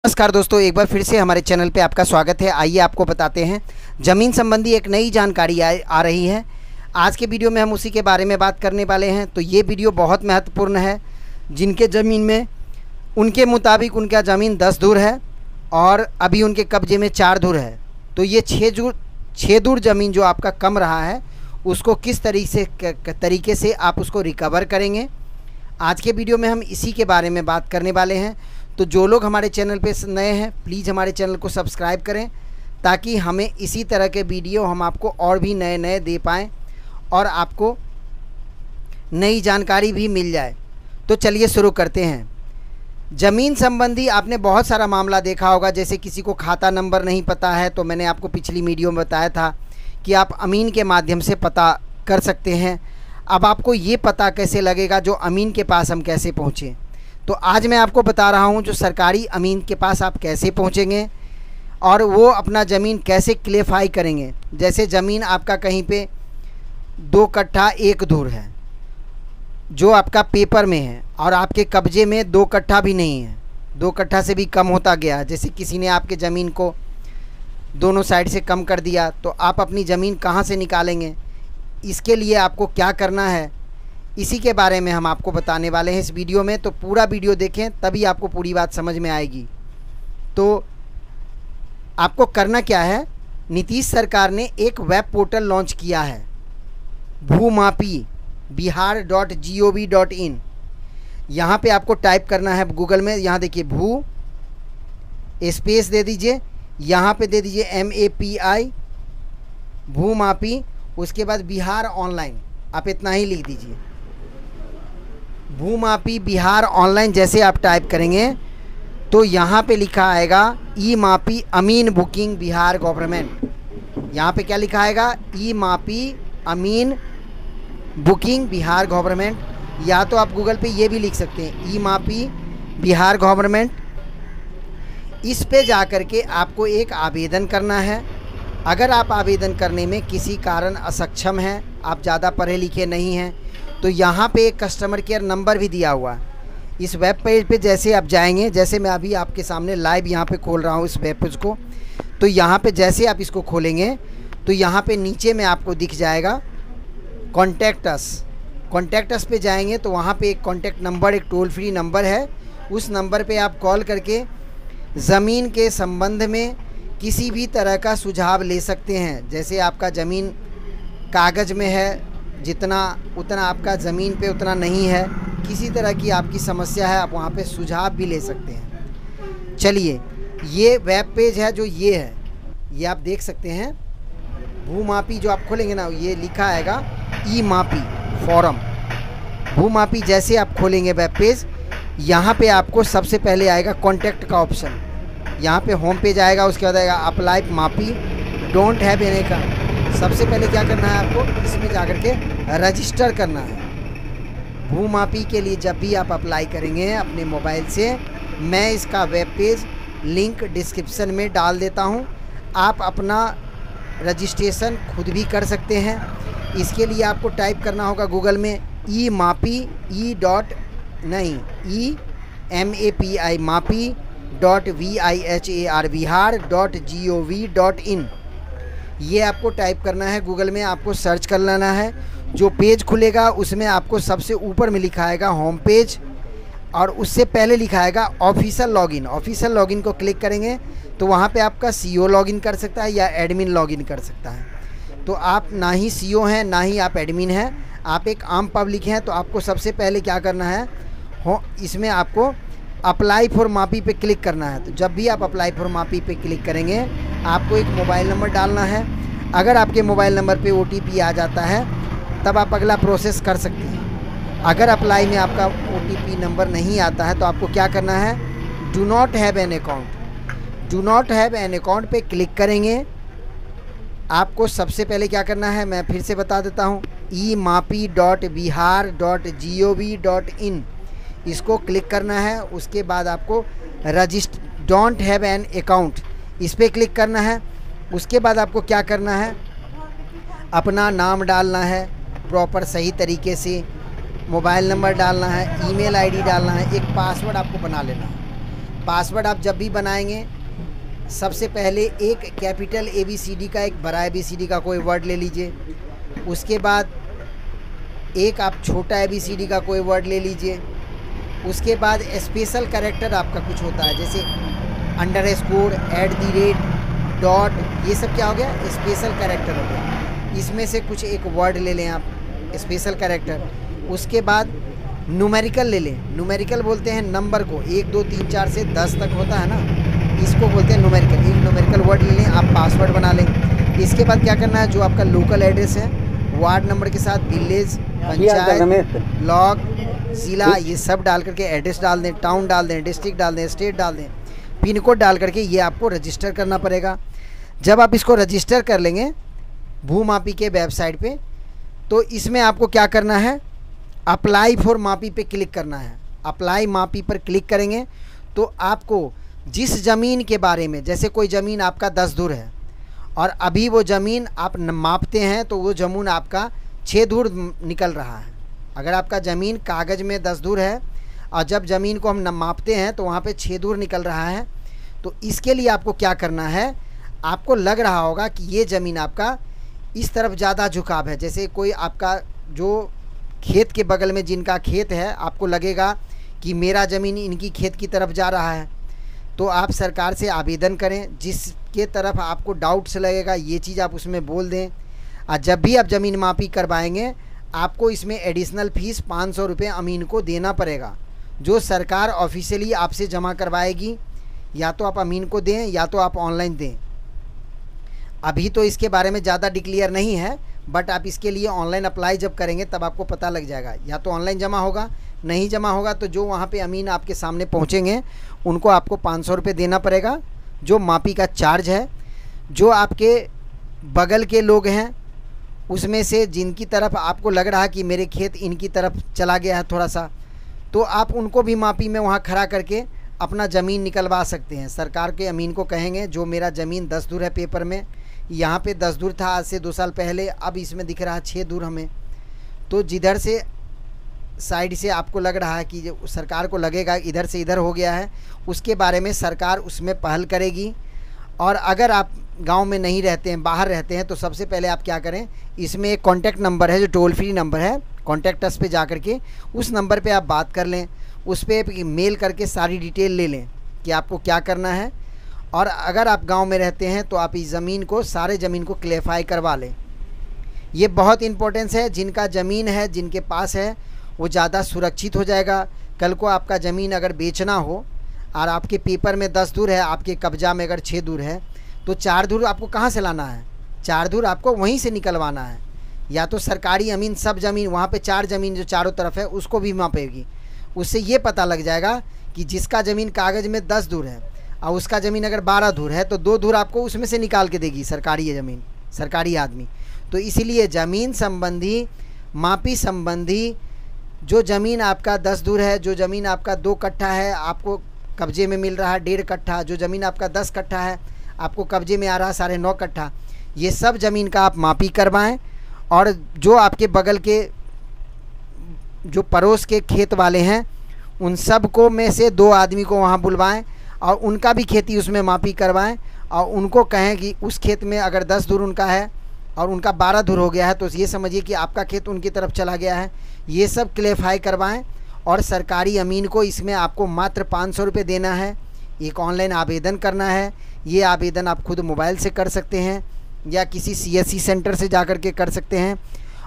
नमस्कार दोस्तों, एक बार फिर से हमारे चैनल पे आपका स्वागत है। आइए आपको बताते हैं ज़मीन संबंधी एक नई जानकारी आ रही है। आज के वीडियो में हम उसी के बारे में बात करने वाले हैं। तो ये वीडियो बहुत महत्वपूर्ण है। जिनके ज़मीन में उनके मुताबिक उनका ज़मीन 10 धुर है और अभी उनके कब्जे में 4 धुर है, तो ये 6 धुर ज़मीन जो आपका कम रहा है उसको किस तरीके से आप उसको रिकवर करेंगे, आज के वीडियो में हम इसी के बारे में बात करने वाले हैं। तो जो लोग हमारे चैनल पे नए हैं प्लीज़ हमारे चैनल को सब्सक्राइब करें ताकि हमें इसी तरह के वीडियो हम आपको और भी नए दे पाएँ और आपको नई जानकारी भी मिल जाए। तो चलिए शुरू करते हैं। ज़मीन संबंधी आपने बहुत सारा मामला देखा होगा, जैसे किसी को खाता नंबर नहीं पता है तो मैंने आपको पिछली वीडियो में बताया था कि आप अमीन के माध्यम से पता कर सकते हैं। अब आपको ये पता कैसे लगेगा जो अमीन के पास हम कैसे पहुँचें, तो आज मैं आपको बता रहा हूँ जो सरकारी अमीन के पास आप कैसे पहुँचेंगे और वो अपना ज़मीन कैसे क्लेरिफाई करेंगे। जैसे ज़मीन आपका कहीं पे 2 कट्ठा 1 धुर है जो आपका पेपर में है और आपके कब्जे में 2 कट्ठा भी नहीं है, 2 कट्ठा से भी कम होता गया। जैसे किसी ने आपके ज़मीन को दोनों साइड से कम कर दिया, तो आप अपनी ज़मीन कहाँ से निकालेंगे, इसके लिए आपको क्या करना है, इसी के बारे में हम आपको बताने वाले हैं इस वीडियो में। तो पूरा वीडियो देखें तभी आपको पूरी बात समझ में आएगी। तो आपको करना क्या है, नीतीश सरकार ने एक वेब पोर्टल लॉन्च किया है, भूमापी bihar.gov.in। यहाँ पे आपको टाइप करना है गूगल में, यहाँ देखिए भू स्पेस दे दीजिए, यहाँ पे दे दीजिए MAPI भूमापी, उसके बाद बिहार ऑनलाइन, आप इतना ही लिख दीजिए भूमापी बिहार ऑनलाइन। जैसे आप टाइप करेंगे तो यहाँ पे लिखा आएगा ई मापी अमीन बुकिंग बिहार गवर्नमेंट। यहाँ पे क्या लिखा आएगा, ई मापी अमीन बुकिंग बिहार गवर्नमेंट, या तो आप गूगल पे ये भी लिख सकते हैं ई मापी बिहार गवर्नमेंट। इस पे जा कर के आपको एक आवेदन करना है। अगर आप आवेदन करने में किसी कारण असक्षम हैं, आप ज़्यादा पढ़े लिखे नहीं हैं, तो यहाँ पे एक कस्टमर केयर नंबर भी दिया हुआ है। इस वेब पेज पे जैसे आप जाएंगे, जैसे मैं अभी आपके सामने लाइव यहाँ पे खोल रहा हूँ इस वेब पेज को, तो यहाँ पे जैसे आप इसको खोलेंगे तो यहाँ पे नीचे में आपको दिख जाएगा कॉन्टैक्ट अस पे जाएंगे तो वहाँ पे एक कॉन्टैक्ट नंबर, एक टोल फ्री नंबर है, उस नंबर पे आप कॉल करके ज़मीन के संबंध में किसी भी तरह का सुझाव ले सकते हैं। जैसे आपका ज़मीन कागज़ में है जितना, उतना आपका ज़मीन पे उतना नहीं है, किसी तरह की आपकी समस्या है, आप वहाँ पे सुझाव भी ले सकते हैं। चलिए, ये वेब पेज है जो ये है, ये आप देख सकते हैं भूमापी। जो आप खोलेंगे ना, ये लिखा आएगा ई मापी फॉरम भूमापी। जैसे आप खोलेंगे वेब पेज, यहाँ पे आपको सबसे पहले आएगा कॉन्टैक्ट का ऑप्शन, यहाँ पे होम पेज आएगा, उसके बाद आएगा अप्लाई मापी डोंट हैव एनी का। सबसे पहले क्या करना है आपको, इसमें जाकर के रजिस्टर करना है भूमापी के लिए। जब भी आप अप्लाई करेंगे अपने मोबाइल से, मैं इसका वेब पेज लिंक डिस्क्रिप्शन में डाल देता हूँ, आप अपना रजिस्ट्रेशन खुद भी कर सकते हैं। इसके लिए आपको टाइप करना होगा गूगल में ई मापी MAPI मापी .bihar.gov.in, ये आपको टाइप करना है गूगल में, आपको सर्च कर लेना है। जो पेज खुलेगा उसमें आपको सबसे ऊपर में लिखा आएगा होम पेज और उससे पहले लिखा आएगा ऑफिशियल लॉगिन। ऑफिशियल लॉगिन को क्लिक करेंगे तो वहाँ पे आपका CO लॉगिन कर सकता है या एडमिन लॉगिन कर सकता है। तो आप ना ही CO हैं ना ही आप एडमिन हैं, आप एक आम पब्लिक हैं। तो आपको सबसे पहले क्या करना है, इसमें आपको अप्लाई फॉर मापी पे क्लिक करना है। तो जब भी आप अप्लाई फॉर मापी पे क्लिक करेंगे आपको एक मोबाइल नंबर डालना है। अगर आपके मोबाइल नंबर पे OTP आ जाता है तब आप अगला प्रोसेस कर सकते हैं। अगर अप्लाई में आपका OTP नंबर नहीं आता है तो आपको क्या करना है, do not have an account पे क्लिक करेंगे। आपको सबसे पहले क्या करना है, मैं फिर से बता देता हूँ, emaapi.bihar.gov.in, इसको क्लिक करना है। उसके बाद आपको डोंट हैव एन अकाउंट, इस पर क्लिक करना है। उसके बाद आपको क्या करना है, अपना नाम डालना है प्रॉपर सही तरीके से, मोबाइल नंबर डालना है, ईमेल आईडी डालना है, एक पासवर्ड आपको बना लेना है। पासवर्ड आप जब भी बनाएंगे सबसे पहले एक कैपिटल ABCD का, एक बड़ा ABCD का कोई वर्ड ले लीजिए। उसके बाद एक आप छोटा ABCD का कोई वर्ड ले लीजिए। उसके बाद स्पेशल कैरेक्टर आपका कुछ होता है, जैसे अंडरस्कोर, @ डॉट, ये सब क्या हो गया, स्पेशल कैरेक्टर हो गया। इसमें से कुछ एक वर्ड ले लें आप, स्पेशल कैरेक्टर। उसके बाद न्यूमेरिकल ले लें। न्यूमेरिकल बोलते हैं नंबर को, 1 2 3 4 से 10 तक होता है ना, इसको बोलते हैं न्यूमेरिकल। एक न्यूमेरिकल वर्ड ले लें, आप पासवर्ड बना लें। इसके बाद क्या करना है, जो आपका लोकल एड्रेस है, वार्ड नंबर के साथ विलेज, पंचायत, ब्लॉक, जिला, ये सब डाल करके एड्रेस डाल दें, टाउन डाल दें, डिस्ट्रिक्ट डाल दें, स्टेट डाल दें, पिन कोड डाल करके ये आपको रजिस्टर करना पड़ेगा। जब आप इसको रजिस्टर कर लेंगे भूमापी के वेबसाइट पे, तो इसमें आपको क्या करना है, अप्लाई फॉर मापी पे क्लिक करना है। अप्लाई मापी पर क्लिक करेंगे तो आपको जिस ज़मीन के बारे में, जैसे कोई ज़मीन आपका 10 धुर है और अभी वो ज़मीन आप मापते हैं तो वो ज़मीन आपका 6 धुर निकल रहा है। अगर आपका ज़मीन कागज़ में 10 धुर है और जब ज़मीन को हम मापते हैं तो वहाँ पे 6 धुर निकल रहा है, तो इसके लिए आपको क्या करना है, आपको लग रहा होगा कि ये ज़मीन आपका इस तरफ ज़्यादा झुकाव है। जैसे कोई आपका जो खेत के बगल में जिनका खेत है, आपको लगेगा कि मेरा ज़मीन इनकी खेत की तरफ जा रहा है, तो आप सरकार से आवेदन करें। जिसके तरफ आपको डाउट से लगेगा ये चीज़ आप उसमें बोल दें। और जब भी आप ज़मीन मापी करवाएंगे आपको इसमें एडिशनल फ़ीस 500 रुपये अमीन को देना पड़ेगा, जो सरकार ऑफिशियली आपसे जमा करवाएगी। या तो आप अमीन को दें या तो आप ऑनलाइन दें। अभी तो इसके बारे में ज़्यादा डिक्लेयर नहीं है, बट आप इसके लिए ऑनलाइन अप्लाई जब करेंगे तब आपको पता लग जाएगा। या तो ऑनलाइन जमा होगा, नहीं जमा होगा तो जो वहाँ पे अमीन आपके सामने पहुँचेंगे उनको आपको 500 रुपये देना पड़ेगा, जो मापी का चार्ज है। जो आपके बगल के लोग हैं उसमें से जिनकी तरफ आपको लग रहा है कि मेरे खेत इनकी तरफ चला गया है थोड़ा सा, तो आप उनको भी मापी में वहाँ खड़ा करके अपना ज़मीन निकलवा सकते हैं। सरकार के अमीन को कहेंगे जो मेरा ज़मीन 10 धुर है, पेपर में यहाँ पे 10 धुर था आज से 2 साल पहले, अब इसमें दिख रहा है 6 धुर हमें, तो जिधर से साइड से आपको लग रहा है कि जो सरकार को लगेगा इधर से इधर हो गया है, उसके बारे में सरकार उसमें पहल करेगी। और अगर आप गांव में नहीं रहते हैं, बाहर रहते हैं, तो सबसे पहले आप क्या करें, इसमें एक कॉन्टैक्ट नंबर है जो टोल फ्री नंबर है, कॉन्टैक्ट अस पे जा करके उस नंबर पे आप बात कर लें, उस पर मेल करके सारी डिटेल ले लें कि आपको क्या करना है। और अगर आप गांव में रहते हैं तो आप इस ज़मीन को, सारे ज़मीन को क्लेरिफाई करवा लें। ये बहुत इम्पोर्टेंस है। जिनका ज़मीन है, जिनके पास है, वो ज़्यादा सुरक्षित हो जाएगा। कल को आपका ज़मीन अगर बेचना हो और आपके पेपर में 10 धुर है, आपके कब्जा में अगर 6 धुर है, तो 4 धुर आपको कहाँ से लाना है, 4 धुर आपको वहीं से निकलवाना है। या तो सरकारी अमीन सब ज़मीन, वहाँ पे 4 ज़मीन जो चारों तरफ है उसको भी मापेगी। उससे ये पता लग जाएगा कि जिसका ज़मीन कागज़ में 10 धुर है और उसका ज़मीन अगर 12 धुर है, तो 2 धुर आपको उसमें से निकाल के देगी सरकारी ज़मीन, सरकारी आदमी। तो इसीलिए ज़मीन संबंधी, मापी संबंधी, जो ज़मीन आपका 10 धुर है, जो ज़मीन आपका 2 कट्ठा है आपको कब्जे में मिल रहा है 1.5 कट्ठा, जो ज़मीन आपका 10 कट्ठा है आपको कब्जे में आ रहा है 9.5 कट्ठा, ये सब ज़मीन का आप मापी करवाएं। और जो आपके बगल के, जो पड़ोस के खेत वाले हैं, उन सब को में से 2 आदमी को वहाँ बुलवाएं और उनका भी खेती उसमें मापी करवाएं और उनको कहें कि उस खेत में अगर 10 धुर उनका है और उनका 12 धुर हो गया है, तो ये समझिए कि आपका खेत उनकी तरफ चला गया है। ये सब क्लेरिफाई करवाएं और सरकारी अमीन को इसमें आपको मात्र 500 रुपये देना है। एक ऑनलाइन आवेदन करना है। ये आवेदन आप खुद मोबाइल से कर सकते हैं या किसी CSC सेंटर से जा कर के कर सकते हैं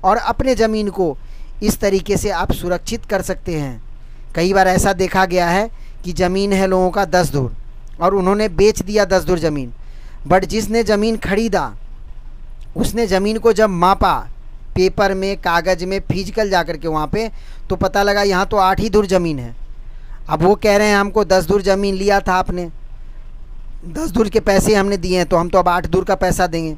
और अपने ज़मीन को इस तरीके से आप सुरक्षित कर सकते हैं। कई बार ऐसा देखा गया है कि ज़मीन है लोगों का 10 धुर और उन्होंने बेच दिया 10 धुर ज़मीन, बट जिसने ज़मीन खरीदा उसने ज़मीन को जब मापा पेपर में, कागज़ में, फिजिकल जा कर के वहाँ पे, तो पता लगा यहाँ तो 8 ही धुर ज़मीन है। अब वो कह रहे हैं हमको 10 धुर ज़मीन लिया था आपने, 10 धुर के पैसे हमने दिए हैं, तो हम तो अब 8 धुर का पैसा देंगे।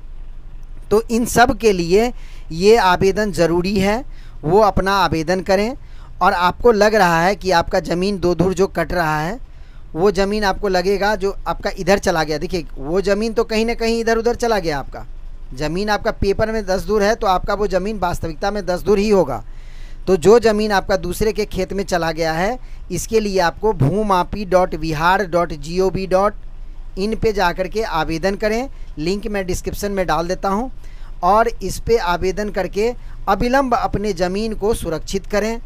तो इन सब के लिए ये आवेदन ज़रूरी है, वो अपना आवेदन करें। और आपको लग रहा है कि आपका ज़मीन 2 धुर जो कट रहा है, वो ज़मीन आपको लगेगा जो आपका इधर चला गया। देखिए वो ज़मीन तो कहीं ना कहीं इधर उधर चला गया। आपका ज़मीन, आपका पेपर में 10 धुर है तो आपका वो ज़मीन वास्तविकता में 10 धुर ही होगा। तो जो ज़मीन आपका दूसरे के खेत में चला गया है, इसके लिए आपको bhumapi.vihar.gov.in पे जाकर के आवेदन करें। लिंक मैं डिस्क्रिप्शन में डाल देता हूं, और इस पे आवेदन करके अविलंब अपने ज़मीन को सुरक्षित करें।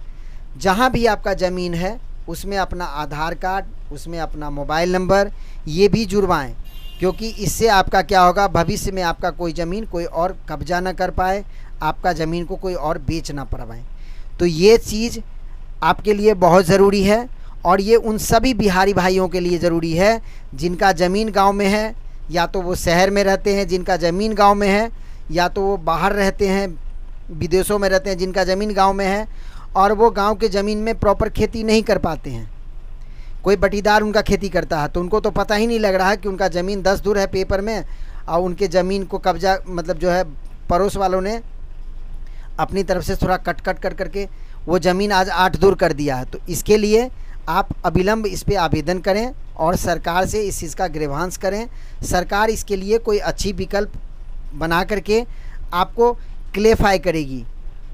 जहां भी आपका ज़मीन है उसमें अपना आधार कार्ड, उसमें अपना मोबाइल नंबर ये भी जुड़वाएं, क्योंकि इससे आपका क्या होगा, भविष्य में आपका कोई ज़मीन कोई और कब्जा ना कर पाए, आपका ज़मीन को कोई और बेच ना पाए। तो ये चीज़ आपके लिए बहुत ज़रूरी है, और ये उन सभी बिहारी भाइयों के लिए ज़रूरी है जिनका ज़मीन गांव में है, या तो वो शहर में रहते हैं जिनका ज़मीन गांव में है, या तो वो बाहर रहते हैं विदेशों में रहते हैं जिनका ज़मीन गांव में है, और वो गांव के ज़मीन में प्रॉपर खेती नहीं कर पाते हैं। कोई बटीदार उनका खेती करता है तो उनको तो पता ही नहीं लग रहा है कि उनका ज़मीन 10 दूर है पेपर में, और उनके ज़मीन को कब्जा मतलब जो है पड़ोस वालों ने अपनी तरफ से थोड़ा कट कर करके वो ज़मीन आज 8 दूर कर दिया है। तो इसके लिए आप अविलंब इस पे आवेदन करें और सरकार से इस चीज़ का ग्रीवांस करें। सरकार इसके लिए कोई अच्छी विकल्प बना करके आपको क्लेरिफाई करेगी।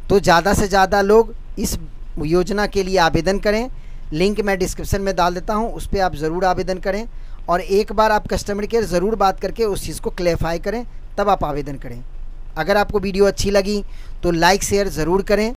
तो ज़्यादा से ज़्यादा लोग इस योजना के लिए आवेदन करें। लिंक मैं डिस्क्रिप्शन में डाल देता हूं, उस पर आप ज़रूर आवेदन करें, और एक बार आप कस्टमर केयर ज़रूर बात करके उस चीज़ को क्लेरिफाई करें, तब आप आवेदन करें। अगर आपको वीडियो अच्छी लगी तो लाइक शेयर ज़रूर करें।